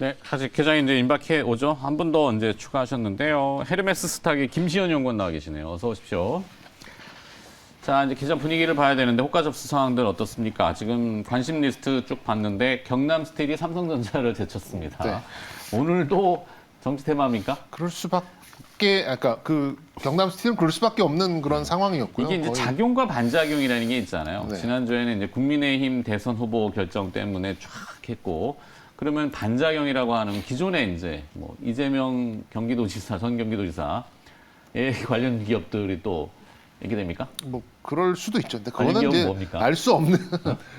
네, 사실 계장이 이제 임박해 오죠. 한 분 더 이제 추가하셨는데요. 헤르메스 스탁의 김시현 연구원 나와 계시네요. 어서 오십시오. 자, 이제 계장 분위기를 봐야 되는데 호가 접수 상황들 어떻습니까? 지금 관심 리스트 쭉 봤는데 경남 스틸이 삼성전자를 제쳤습니다. 네. 오늘도 정치 테마입니까? 그럴 수밖에, 아까 그 경남 스틸은 그럴 수밖에 없는 그런 상황이었고요. 이게 이제 거의 작용과 반작용이라는 게 있잖아요. 네. 지난주에는 이제 국민의힘 대선 후보 결정 때문에 쫙 했고, 그러면 반작용이라고 하는 기존에 이제 뭐 이재명 경기도지사, 전 경기도지사에 관련 기업들이 또 이렇게 됩니까? 뭐 그럴 수도 있죠. 근데 관련 그거는 기업은 이제 뭡니까? 알 수 없는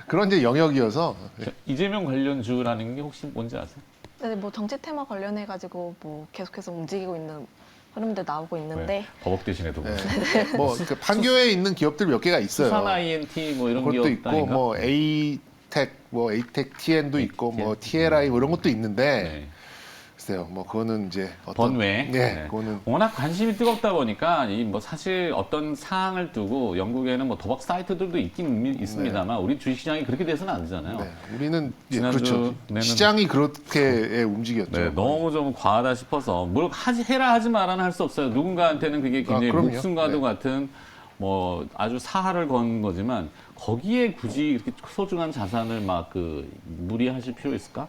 그런 이제 영역이어서 이재명 관련주라는 게 혹시 뭔지 아세요? 네, 뭐 정치 테마 관련해 가지고 뭐 계속해서 움직이고 있는 흐름들 나오고 있는데 버벅 대신에 도 네. 뭐 그 판교에 있는 기업들 몇 개가 있어요. 수산 INT 뭐 이런 그것도 기업 있고 아닌가? 뭐 A텍, 뭐 A텍 TN도 있고 뭐 TLI 뭐 이런 것도 있는데 네. 글쎄요. 뭐 그거는 이제 어떤 번외. 네, 그거는 워낙 관심이 뜨겁다 보니까 이 뭐 사실 어떤 사항을 두고 영국에는 뭐 도박 사이트들도 있긴 있습니다만 우리 주식시장이 그렇게 돼서는 안 되잖아요. 네, 우리는 예, 지난주 그렇죠. 내는- 시장이 그렇게 움직였죠. 네, 너무 좀 과하다 싶어서 뭘 해라 하지 말아는 할 수 없어요. 누군가한테는 그게 굉장히 그럼요. 목숨과도 네. 같은 뭐 아주 사활을 건 거지만 거기에 굳이 이렇게 소중한 자산을 막 그 무리하실 필요 있을까?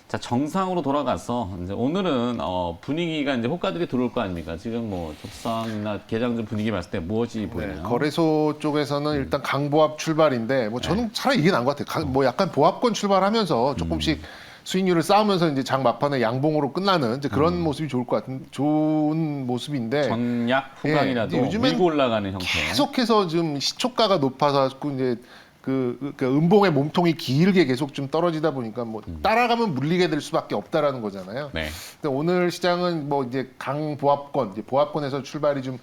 자, 정상으로 돌아가서 이제 오늘은 분위기가 이제 호가들이 들어올 거 아닙니까? 지금 뭐 접상이나 개장전 분위기 봤을 때 무엇이 네, 보이나요? 거래소 쪽에서는 일단 강보합 출발인데 뭐 저는 네. 차라리 이게 나은 것 같아요. 뭐 약간 보합권 출발하면서 조금씩 수익률을 쌓으면서 이제 장 막판에 양봉으로 끝나는 이제 그런 모습이 좋을 것 같은 좋은 모습인데 전약 후강이라도 예, 요즘엔 밀고 올라가는 형태. 계속해서 지금 시초가가 높아서 자꾸 이제 그 음봉의 몸통이 길게 계속 좀 떨어지다 보니까 뭐 따라가면 물리게 될 수밖에 없다라는 거잖아요. 네. 근데 오늘 시장은 뭐 이제 강보합권, 이제 보합권에서 출발이 좀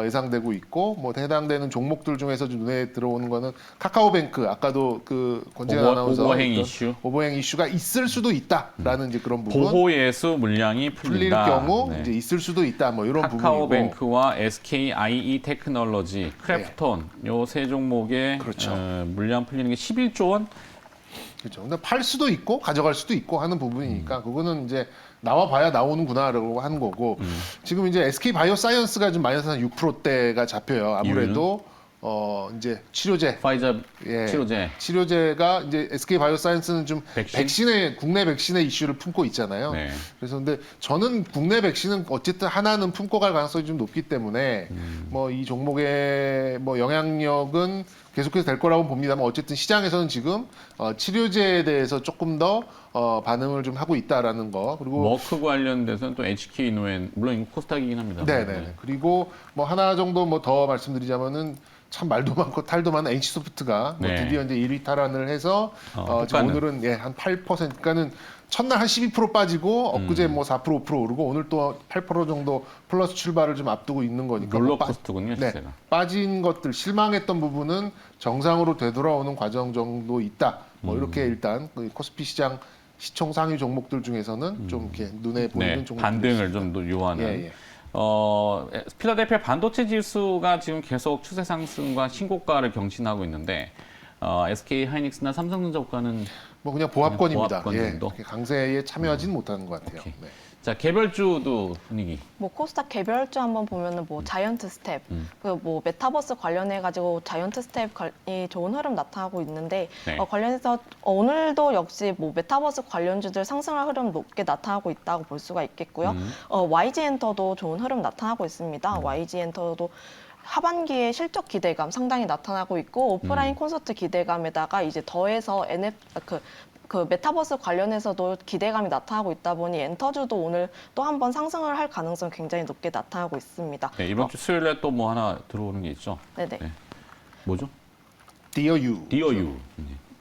예상되고 있고 뭐 해당되는 종목들 중에서 좀 눈에 들어오는 거는 카카오뱅크 아까도 그 권재현 아나운서 오버행 했던 이슈. 오버행 이슈가 있을 수도 있다라는 이제 그런 부분 보호예수 물량이 풀릴 풀린다. 경우 네. 이제 있을 수도 있다 뭐 이런 부분이고 카카오뱅크와 SKIE 테크놀로지, 크래프톤 요 세 종목의 그렇죠. 물량 풀리는 게 11조 원. 그렇죠. 근데 팔 수도 있고 가져갈 수도 있고 하는 부분이니까 그거는 이제 나와 봐야 나오는구나라고 하는 거고 지금 이제 SK 바이오사이언스가 좀 마이너스 한 6%대가 잡혀요. 아무래도 이제 치료제 파이자 예. 치료제. 치료제가 이제 SK 바이오사이언스는 좀 백신? 백신의 국내 백신의 이슈를 품고 있잖아요. 네. 그래서 근데 저는 국내 백신은 어쨌든 하나는 품고 갈 가능성이 좀 높기 때문에 뭐 이 종목의 뭐 영향력은 계속해서 될 거라고 봅니다만 어쨌든 시장에서는 지금 치료제에 대해서 조금 더 반응을 좀 하고 있다라는 거 그리고 머크 관련돼서는 또 HK 이노엔 물론 이거 코스닥이긴 합니다. 네네. 그리고 뭐 하나 정도 뭐 더 말씀드리자면은 참 말도 많고 탈도 많은 NC소프트가 뭐 네. 드디어 이제 1위 탈환을 해서 지금 호가는. 오늘은 예, 한 8%, 그러니까는 첫날 한 12% 빠지고 엊그제 뭐 4%, 5% 오르고 오늘 또 8% 정도 플러스 출발을 좀 앞두고 있는 거니까 뭐 롤러코스터군요, 네, 시세가. 빠진 것들 실망했던 부분은 정상으로 되돌아오는 과정 정도 있다. 뭐 이렇게 일단 그 코스피 시장 시총 상위 종목들 중에서는 좀 이렇게 눈에 보이는 네, 종목들 반등을 좀 더 요하는. 예, 예. 필라델피아 반도체 지수가 지금 계속 추세 상승과 신고가를 경신하고 있는데 SK 하이닉스나 삼성전자 호가는 뭐 그냥 보합권입니다. 보합권 예, 정도? 그렇게 강세에 참여하지는 못하는 것 같아요. 오케이. 네. 자 개별주도 분위기. 뭐 코스닥 개별주 한번 보면은 뭐 자이언트 스텝, 그 뭐 메타버스 관련해 가지고 자이언트 스텝이 좋은 흐름 나타나고 있는데 네. 관련해서 오늘도 역시 뭐 메타버스 관련주들 상승할 흐름 높게 나타나고 있다고 볼 수가 있겠고요. YG엔터도 좋은 흐름 나타나고 있습니다. YG엔터도 하반기에 실적 기대감 상당히 나타나고 있고 오프라인 콘서트 기대감에다가 이제 더해서 그 메타버스 관련해서도 기대감이 나타나고 있다 보니 엔터주도 오늘 또 한 번 상승을 할 가능성이 굉장히 높게 나타나고 있습니다. 네, 이번 주 수요일에 또 뭐 하나 들어오는 게 있죠. 네네. 네. 뭐죠? DOU. DOU.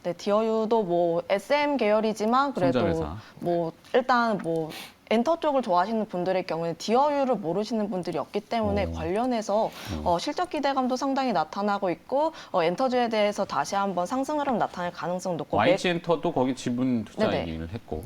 네, 디어유도 뭐 SM 계열이지만 그래도 손자회사. 뭐 일단 뭐 엔터 쪽을 좋아하시는 분들의 경우는 디어유를 모르시는 분들이 없기 때문에 관련해서 실적 기대감도 상당히 나타나고 있고 엔터주에 대해서 다시 한번 상승 흐름 나타날 가능성 높고 YG 엔터도 거기 지분 투자 네네. 얘기를 했고.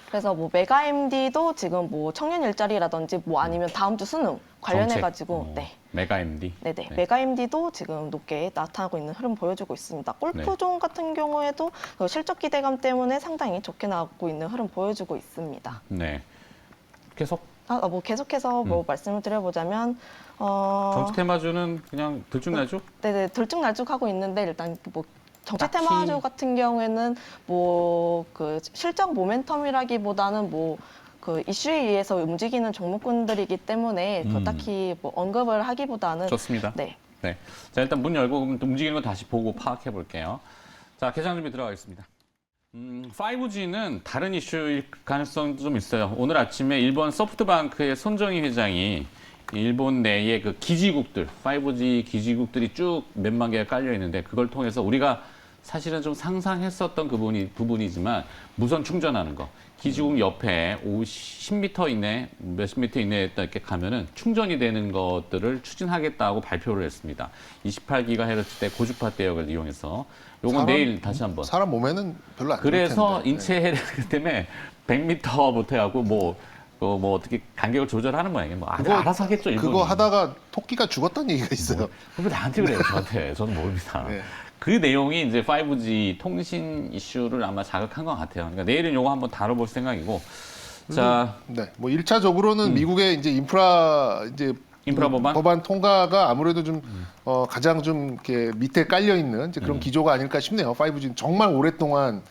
그래서 뭐 메가MD도 지금 뭐 청년 일자리라든지 뭐 아니면 다음 주 수능 관련해가지고 네. 메가 MD. 네네. 네. 메가MD도 지금 높게 나타나고 있는 흐름 보여주고 있습니다. 골프존 같은 경우에도 그 실적 기대감 때문에 상당히 좋게 나오고 있는 흐름 보여주고 있습니다. 네. 계속 뭐 계속해서 뭐 말씀을 드려보자면 정치 테마주는 그냥 들쭉날쭉? 네네 들쭉날쭉하고 있는데 일단 뭐 정치 딱히- 테마주 같은 경우에는 뭐 그 실적 모멘텀이라기보다는 뭐 그 이슈에 의해서 움직이는 종목군들이기 때문에 그 딱히 뭐 언급을 하기보다는 좋습니다. 네. 네. 자, 일단 문 열고 그럼 움직이는 거 다시 보고 파악해 볼게요. 자, 개장 준비 들어가겠습니다. 5G는 다른 이슈일 가능성도 좀 있어요. 오늘 아침에 일본 소프트뱅크의 손정희 회장이 일본 내의 그 기지국들, 5G 기지국들이 쭉 몇만 개가 깔려 있는데 그걸 통해서 우리가 사실은 좀 상상했었던 부분이지만 무선 충전하는 거. 기지국 옆에 10m 이내, 몇십 미터 이내에 이렇게 가면은 충전이 되는 것들을 추진하겠다고 발표를 했습니다. 28GHz 대 고주파 대역을 이용해서. 요건 내일 다시 한번. 사람 몸에는 별로 안 좋을 그래서 텐데. 인체 해력 때문에 100m부터 해갖고 뭐 어떻게 간격을 조절하는 모양이에요. 뭐 알아서 하겠죠, 일본이. 그거 하다가 토끼가 죽었다는 얘기가 있어요. 왜 나한테 그래요, 저한테. 저는 모릅니다. 네. 그 내용이 이제 5G 통신 이슈를 아마 자극한 것 같아요. 그러니까 내일은 요거 한번 다뤄볼 생각이고. 자, 네, 뭐 1차적으로는 미국의 이제 인프라 법안? 통과가 아무래도 좀 가장 좀 이렇게 밑에 깔려 있는 이제 그런 기조가 아닐까 싶네요. 5G는 정말 오랫동안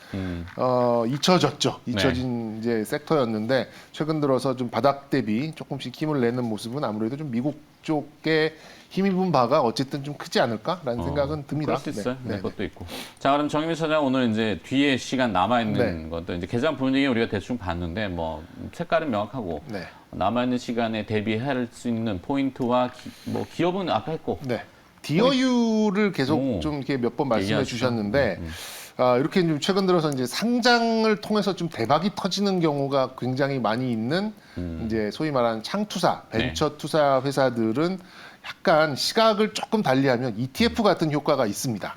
잊혀진 이제 섹터였는데 최근 들어서 좀 바닥 대비 조금씩 힘을 내는 모습은 아무래도 좀 미국 쪽에 힘입은 바가 어쨌든 좀 크지 않을까라는 생각은 듭니다. 그럴 수 있어요. 네. 네, 그것도 있고. 자, 그럼 정의민 차장 오늘 이제 뒤에 시간 남아있는 네. 것도 이제 개장 분위기 우리가 대충 봤는데 뭐 색깔은 명확하고 네. 남아있는 시간에 대비할 수 있는 포인트와 뭐 기업은 아까 했고. 네. DOU를 계속 오. 좀 이렇게 몇 번 말씀해 얘기하시죠. 주셨는데 이렇게 좀 최근 들어서 이제 상장을 통해서 좀 대박이 터지는 경우가 굉장히 많이 있는 이제 소위 말하는 창투사, 벤처 투자 회사들은 약간 시각을 조금 달리하면 ETF 같은 효과가 있습니다.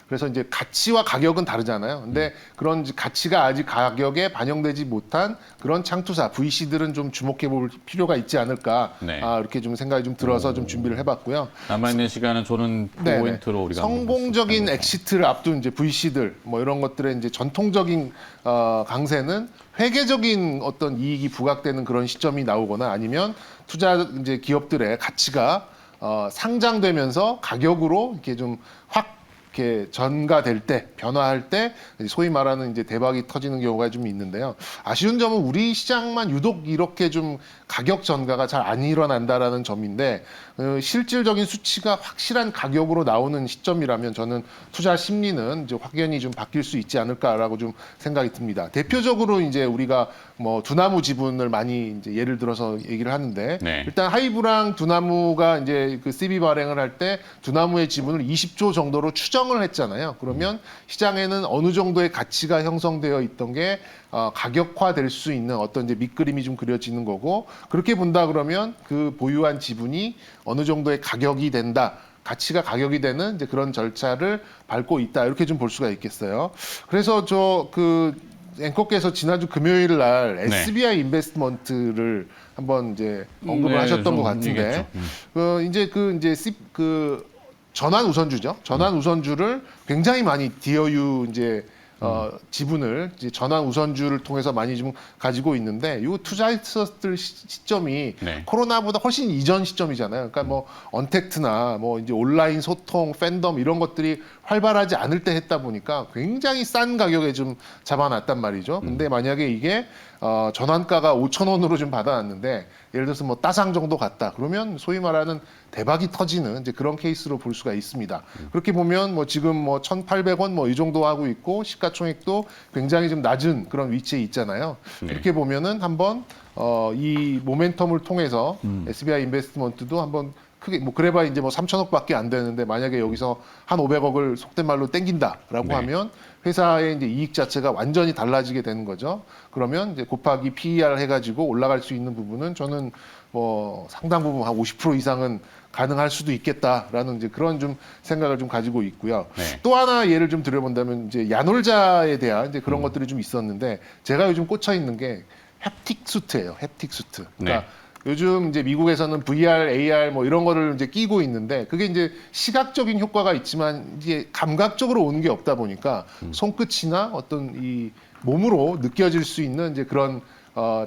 그래서 이제 가치와 가격은 다르잖아요. 근데 그런 가치가 아직 가격에 반영되지 못한 그런 창투사 VC들은 좀 주목해 볼 필요가 있지 않을까. 네. 이렇게 좀 생각이 좀 들어서 좀 준비를 해봤고요. 남아있는 시간은 조는 네네. 포인트로 우리가 한번 성공적인 볼수 있다는 엑시트를 앞둔 이제 VC들 뭐 이런 것들의 이제 전통적인 강세는 회계적인 어떤 이익이 부각되는 그런 시점이 나오거나 아니면 투자 이제 기업들의 가치가 상장되면서 가격으로 이렇게 좀 확 이렇게 전가될 때, 변화할 때 소위 말하는 이제 대박이 터지는 경우가 좀 있는데요. 아쉬운 점은 우리 시장만 유독 이렇게 좀 가격 전가가 잘 안 일어난다라는 점인데 실질적인 수치가 확실한 가격으로 나오는 시점이라면 저는 투자 심리는 이제 확연히 좀 바뀔 수 있지 않을까라고 좀 생각이 듭니다. 대표적으로 이제 우리가 뭐 두나무 지분을 많이 이제 예를 들어서 얘기를 하는데 네. 일단 하이브랑 두나무가 이제 그 CB 발행을 할 때 두나무의 지분을 20조 정도로 추정을 했잖아요. 그러면 시장에는 어느 정도의 가치가 형성되어 있던 게 가격화될 수 있는 어떤 이제 밑그림이 좀 그려지는 거고 그렇게 본다 그러면 그 보유한 지분이 어느 정도의 가격이 된다. 가치가 가격이 되는 이제 그런 절차를 밟고 있다. 이렇게 좀 볼 수가 있겠어요. 그래서 앵커께서 지난주 금요일 날 SBI 인베스트먼트를 한번 이제 언급을 하셨던 것 같은데, 전환 우선주죠. 전환 우선주를 굉장히 많이 DOU 이제 지분을 이제 전환 우선주를 통해서 많이 좀 가지고 있는데 이 투자했었을 시점이 코로나보다 훨씬 이전 시점이잖아요. 그러니까 뭐 언택트나 뭐 이제 온라인 소통, 팬덤 이런 것들이 활발하지 않을 때 했다 보니까 굉장히 싼 가격에 좀 잡아놨단 말이죠. 근데 만약에 이게 전환가가 5,000원으로 좀 받아놨는데 예를 들어서 뭐 따상 정도 갔다 그러면 소위 말하는 대박이 터지는 이제 그런 케이스로 볼 수가 있습니다. 그렇게 보면 뭐 지금 뭐 1,800원 뭐 이 정도 하고 있고 시가총액도 굉장히 좀 낮은 그런 위치에 있잖아요. 그렇게 보면은 한번 이 모멘텀을 통해서 SBI 인베스트먼트도 한번 크게 뭐 그래봐 이제 뭐 3천억밖에 안 되는데 만약에 여기서 한 500억을 속된 말로 땡긴다라고 네. 하면 회사의 이제 이익 자체가 완전히 달라지게 되는 거죠. 그러면 이제 곱하기 PER 해가지고 올라갈 수 있는 부분은 저는 뭐 상당 부분 한 50% 이상은 가능할 수도 있겠다라는 이제 그런 좀 생각을 좀 가지고 있고요. 네. 또 하나 예를 좀 들어본다면 이제 야놀자에 대한 이제 그런 것들이 좀 있었는데 제가 요즘 꽂혀 있는 게 햅틱 수트예요. 햅틱 수트. 그러니까 네. 요즘 이제 미국에서는 VR, AR 뭐 이런 거를 이제 끼고 있는데 그게 이제 시각적인 효과가 있지만 이제 감각적으로 오는 게 없다 보니까 손끝이나 어떤 이 몸으로 느껴질 수 있는 이제 그런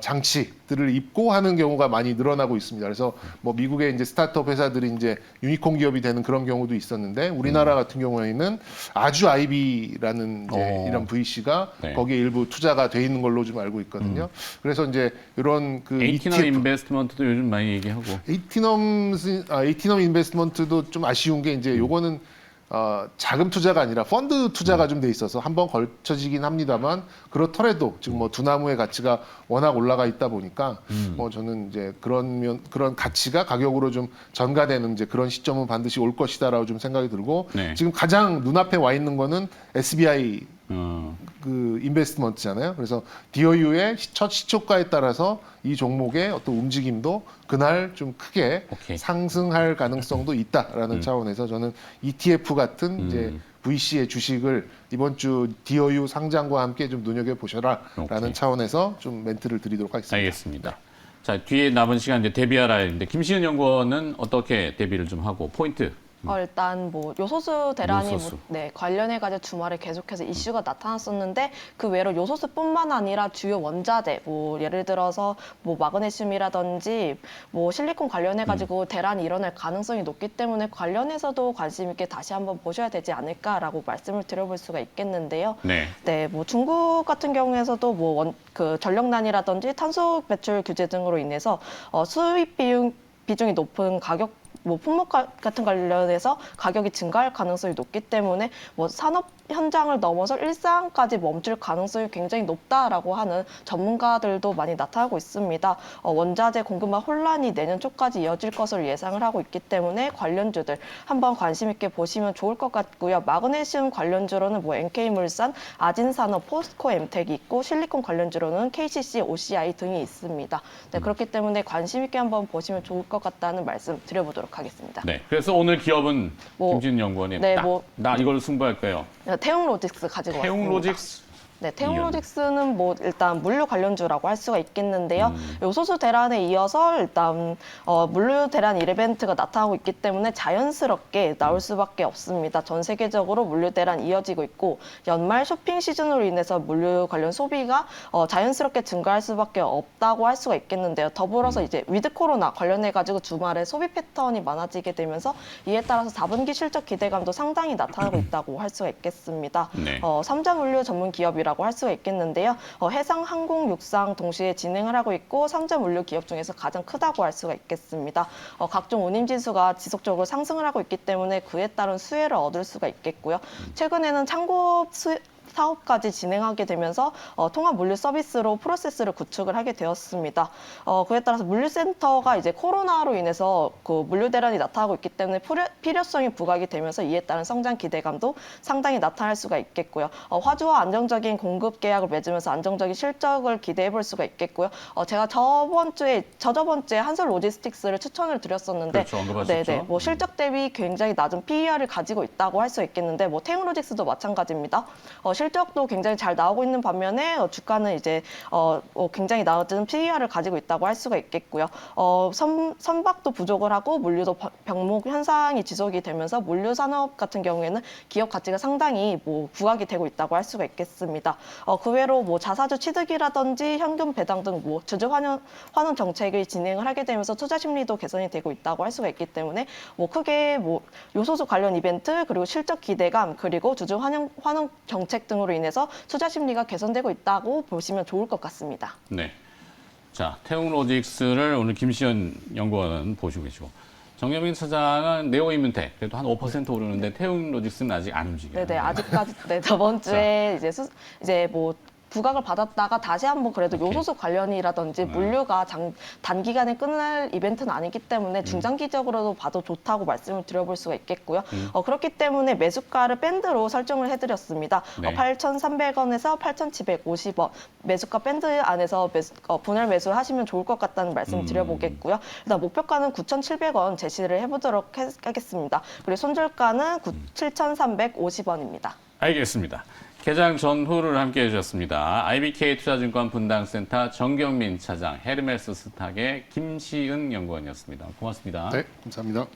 장치들을 입고 하는 경우가 많이 늘어나고 있습니다. 그래서 뭐 미국의 이제 스타트업 회사들이 이제 유니콘 기업이 되는 그런 경우도 있었는데 우리나라 같은 경우에는 아주 아이비라는 이제 이런 VC가 네. 거기에 일부 투자가 돼 있는 걸로 좀 알고 있거든요. 그래서 이제 이런 그 에이티넘 인베스트먼트도 요즘 많이 얘기하고. 에이티넘 인베스트먼트도 좀 아쉬운 게 이제 요거는 자금 투자가 아니라 펀드 투자가 좀 돼 있어서 한번 걸쳐지긴 합니다만 그렇더라도 지금 뭐 두나무의 가치가 워낙 올라가 있다 보니까 뭐 저는 이제 그런 가치가 가격으로 좀 전가되는 이제 그런 시점은 반드시 올 것이다라고 좀 생각이 들고 네. 지금 가장 눈앞에 와 있는 거는 SBI 어, 그 인베스트먼트잖아요. 그래서 DOU의 첫 시초가에 따라서 이 종목의 어떤 움직임도 그날 좀 크게 오케이. 상승할 가능성도 있다라는 차원에서 저는 ETF 같은 이제 VC의 주식을 이번 주 DOU 상장과 함께 좀 눈여겨 보셔라라는 오케이. 차원에서 좀 멘트를 드리도록 하겠습니다. 알겠습니다. 자, 뒤에 남은 시간 이제 데뷔하라 했는데 김시은 연구원은 어떻게 데뷔를 좀 하고 포인트. 일단 뭐 요소수 대란이 요소수. 관련해가지고 주말에 계속해서 이슈가 나타났었는데 그 외로 요소수뿐만 아니라 주요 원자재 뭐 예를 들어서 뭐 마그네슘이라든지 뭐 실리콘 관련해가지고 대란이 일어날 가능성이 높기 때문에 관련해서도 관심 있게 다시 한번 보셔야 되지 않을까라고 말씀을 드려볼 수가 있겠는데요. 네. 네, 뭐 중국 같은 경우에서도 뭐 그 전력난이라든지 탄소 배출 규제 등으로 인해서 수입 비중이 높은 가격 뭐 품목 같은 관련해서 가격이 증가할 가능성이 높기 때문에 뭐 산업 현장을 넘어서 일상까지 멈출 가능성이 굉장히 높다라고 하는 전문가들도 많이 나타나고 있습니다. 원자재 공급망 혼란이 내년 초까지 이어질 것으로 예상을 하고 있기 때문에 관련주들 한번 관심 있게 보시면 좋을 것 같고요. 마그네슘 관련주로는 뭐 NK물산, 아진산업, 포스코 엠텍이 있고 실리콘 관련주로는 KCC, OCI 등이 있습니다. 네, 그렇기 때문에 관심 있게 한번 보시면 좋을 것 같다는 말씀 드려보도록 하겠습니다. 네. 그래서 오늘 기업은 뭐, 김시은 연구원이 네, 나 이걸 승부할 거예요. 태웅로직스 가지고 왔습니다. 태웅로직스. 네, 태웅로직스는 뭐 일단 물류 관련주라고 할 수가 있겠는데요. 요소수 대란에 이어서 일단 물류 대란 이벤트가 나타나고 있기 때문에 자연스럽게 나올 수밖에 없습니다. 전 세계적으로 물류 대란 이어지고 있고 연말 쇼핑 시즌으로 인해서 물류 관련 소비가 자연스럽게 증가할 수밖에 없다고 할 수가 있겠는데요. 더불어서 이제 위드 코로나 관련해 가지고 주말에 소비 패턴이 많아지게 되면서 이에 따라서 4분기 실적 기대감도 상당히 나타나고 있다고 할 수가 있겠습니다. 네. 3자 물류 전문 기업이라 할 수가 있겠는데요. 해상, 항공, 육상 동시에 진행을 하고 있고 3자 물류 기업 중에서 가장 크다고 할 수가 있겠습니다. 각종 운임지수가 지속적으로 상승을 하고 있기 때문에 그에 따른 수혜를 얻을 수가 있겠고요. 최근에는 창고 사업까지 진행하게 되면서 통합 물류 서비스로 프로세스를 구축을 하게 되었습니다. 그에 따라서 물류센터가 이제 코로나로 인해서 그 물류 대란이 나타나고 있기 때문에 필요성이 부각이 되면서 이에 따른 성장 기대감도 상당히 나타날 수가 있겠고요. 화주와 안정적인 공급 계약을 맺으면서 안정적인 실적을 기대해 볼 수가 있겠고요. 제가 저저번 주에 한솔 로지스틱스를 추천을 드렸었는데, 그렇죠, 언급하셨죠. 네네, 뭐 실적 대비 굉장히 낮은 PER을 가지고 있다고 할 수 있겠는데, 뭐 태웅로직스도 마찬가지입니다. 실적도 굉장히 잘 나오고 있는 반면에 주가는 이제 굉장히 낮은 PER을 가지고 있다고 할 수가 있겠고요. 선박도 부족을 하고 물류도 병목 현상이 지속이 되면서 물류 산업 같은 경우에는 기업 가치가 상당히 뭐 부각이 되고 있다고 할 수가 있겠습니다. 그 외로 뭐 자사주 취득이라든지 현금 배당 등 뭐 주주 환원 정책을 진행을 하게 되면서 투자 심리도 개선이 되고 있다고 할 수가 있기 때문에 뭐 크게 뭐 요소수 관련 이벤트 그리고 실적 기대감 그리고 주주 환원 정책 등으로 인해서 투자 심리가 개선되고 있다고 보시면 좋을 것 같습니다. 네. 자, 태웅로직스를 오늘 김시현 연구원은 보시고 계시고 정여민 차장은 네오이문텍 그래도 한 5% 오르는데 태웅로직스는 아직 안 움직여요. 네네 아직까지 네, 저번 주에 이제 뭐 부각을 받았다가 다시 한번 그래도 오케이. 요소수 관련이라든지 물류가 단기간에 끝날 이벤트는 아니기 때문에 중장기적으로도 봐도 좋다고 말씀을 드려볼 수가 있겠고요. 그렇기 때문에 매수가를 밴드로 설정을 해드렸습니다. 네. 8,300원에서 8,750원 매수가 밴드 안에서 분할 매수하시면 좋을 것 같다는 말씀 드려보겠고요. 일단 목표가는 9,700원 제시를 해보도록 하겠습니다. 그리고 손절가는 7,350원입니다. 알겠습니다. 개장 전후를 함께 해주셨습니다. IBK 투자증권 분당센터 정경민 차장, 헤르메스 스탁의 김시은 연구원이었습니다. 고맙습니다. 네, 감사합니다.